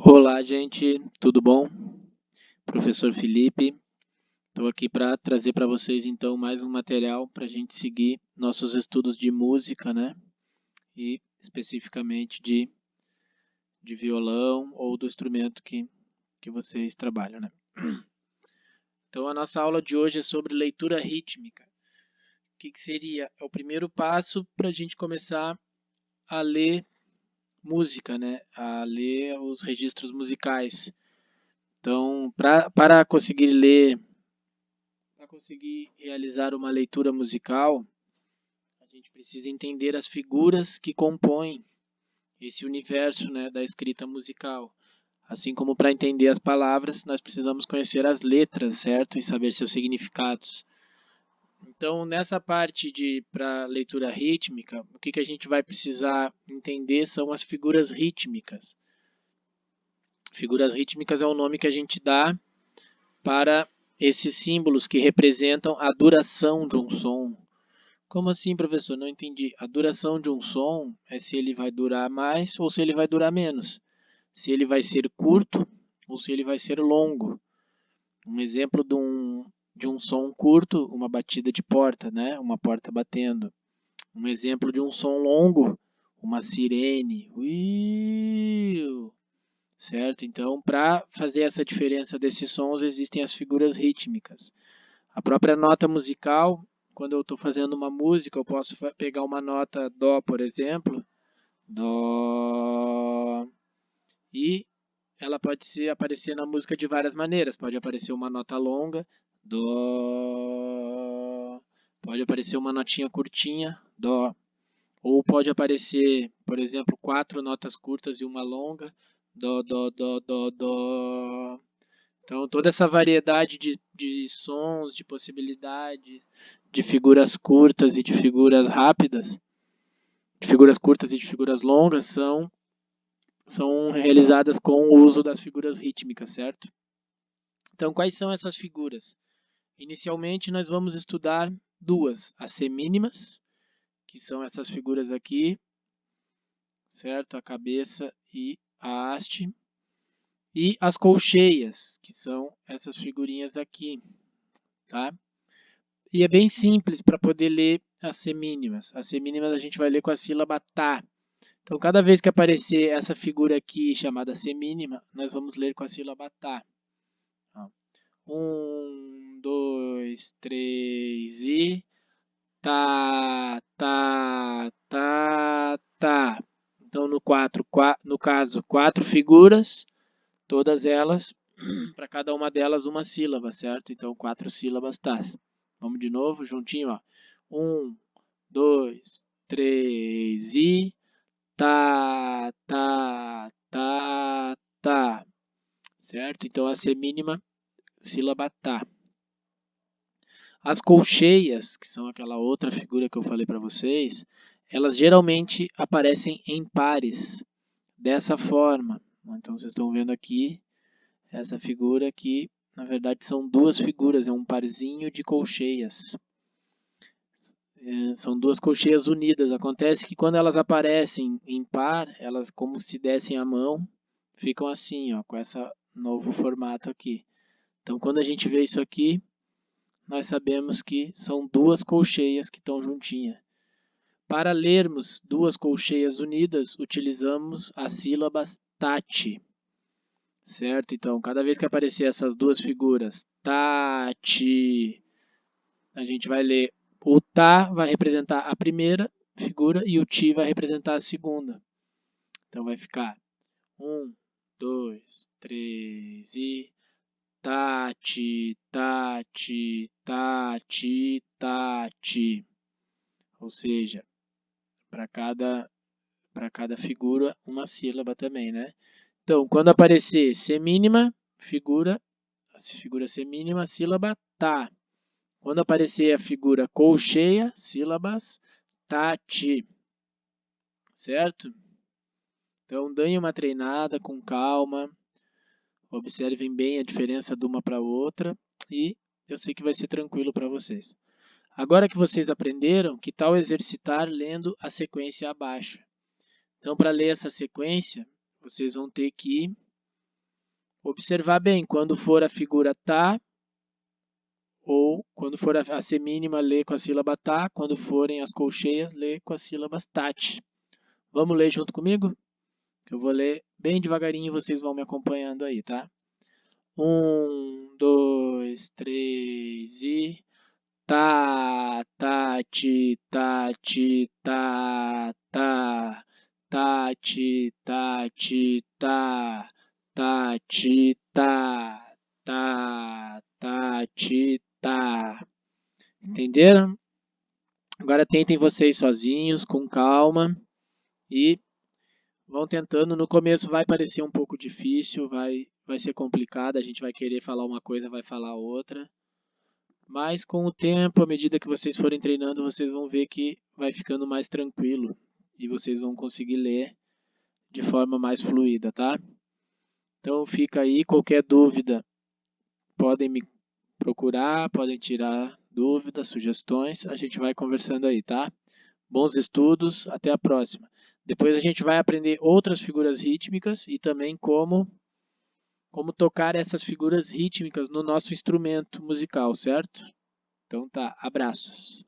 Olá, gente, tudo bom? Professor Felipe, estou aqui para trazer para vocês então mais um material para a gente seguir nossos estudos de música, né? E especificamente de violão ou do instrumento que vocês trabalham, né? Então a nossa aula de hoje é sobre leitura rítmica. O que seria? É o primeiro passo para a gente começar a ler música, né? A ler os registros musicais. Então, para conseguir ler, para conseguir realizar uma leitura musical, a gente precisa entender as figuras que compõem esse universo, né, da escrita musical. Assim como para entender as palavras, nós precisamos conhecer as letras, certo? E saber seus significados. Então, nessa parte de para leitura rítmica, o que a gente vai precisar entender são as figuras rítmicas. Figuras rítmicas é o nome que a gente dá para esses símbolos que representam a duração de um som. Como assim, professor? Não entendi. A duração de um som é se ele vai durar mais ou se ele vai durar menos. Se ele vai ser curto ou se ele vai ser longo. Um exemplo de um som curto, uma batida de porta, né? Uma porta batendo. Um exemplo de um som longo, uma sirene. Uiu! Certo? Então, para fazer essa diferença desses sons, existem as figuras rítmicas. A própria nota musical, quando eu estou fazendo uma música, eu posso pegar uma nota Dó, por exemplo, Dó, e ela pode aparecer na música de várias maneiras. Pode aparecer uma nota longa, Dó, pode aparecer uma notinha curtinha, Dó, ou pode aparecer, por exemplo, 4 notas curtas e uma longa, Dó, Dó, Dó, Dó, Dó. Então, toda essa variedade de sons, de possibilidades, de figuras curtas e de figuras rápidas, de figuras curtas e de figuras longas, são realizadas com o uso das figuras rítmicas, certo? Então, quais são essas figuras? Inicialmente, nós vamos estudar duas, as semínimas, que são essas figuras aqui, certo? A cabeça e a haste. E as colcheias, que são essas figurinhas aqui, tá? E é bem simples para poder ler as semínimas. As semínimas a gente vai ler com a sílaba tá. Então, cada vez que aparecer essa figura aqui chamada semínima, nós vamos ler com a sílaba tá. 1, 2, 3 e tá, tá, tá, tá. Então, no caso, 4 figuras, todas elas, para cada uma delas uma sílaba, certo? Então, 4 sílabas tá. Vamos de novo, juntinho, ó. 1, 2, 3 e tá, tá, tá, tá. Certo? Então, a semínima, sílaba tá. As colcheias, que são aquela outra figura que eu falei para vocês, elas geralmente aparecem em pares, dessa forma. Então, vocês estão vendo aqui essa figura que, na verdade, são duas figuras, é um parzinho de colcheias. São duas colcheias unidas. Acontece que quando elas aparecem em par, elas como se dessem a mão, ficam assim, ó, com esse novo formato aqui. Então, quando a gente vê isso aqui, nós sabemos que são duas colcheias que estão juntinhas. Para lermos duas colcheias unidas, utilizamos as sílabas tati. Certo? Então, cada vez que aparecer essas duas figuras, tati, a gente vai ler. O tá vai representar a primeira figura e o ti vai representar a segunda. Então, vai ficar 1, 2, 3 e tati, tati, tati, tati. Ou seja, para cada figura, uma sílaba também, né? Então, quando aparecer semínima, figura semínima, sílaba tá. Quando aparecer a figura colcheia, sílabas tati. Certo? Então, deem uma treinada com calma. Observem bem a diferença de uma para outra e eu sei que vai ser tranquilo para vocês. Agora que vocês aprenderam, que tal exercitar lendo a sequência abaixo? Então, para ler essa sequência, vocês vão ter que observar bem, quando for a figura tá, ou quando for a semínima, lê com a sílaba tá, quando forem as colcheias, lê com as sílabas tat. Vamos ler junto comigo? Eu vou ler bem devagarinho e vocês vão me acompanhando aí, tá? 1, 2, 3 e... Tá, tá, ti, tá, ti, tá, tá. Tá, ti, tá, ti, tá. Tá, ti, tá. Tá, tá, ti, tá. Entenderam? Agora tentem vocês sozinhos, com calma. E vão tentando. No começo vai parecer um pouco difícil, vai ser complicado. A gente vai querer falar uma coisa, vai falar outra. Mas com o tempo, à medida que vocês forem treinando, vocês vão ver que vai ficando mais tranquilo e vocês vão conseguir ler de forma mais fluida, tá? Então fica aí, qualquer dúvida, podem me procurar, podem tirar dúvidas, sugestões, a gente vai conversando aí, tá? Bons estudos, até a próxima. Depois a gente vai aprender outras figuras rítmicas e também como tocar essas figuras rítmicas no nosso instrumento musical, certo? Então tá, abraços.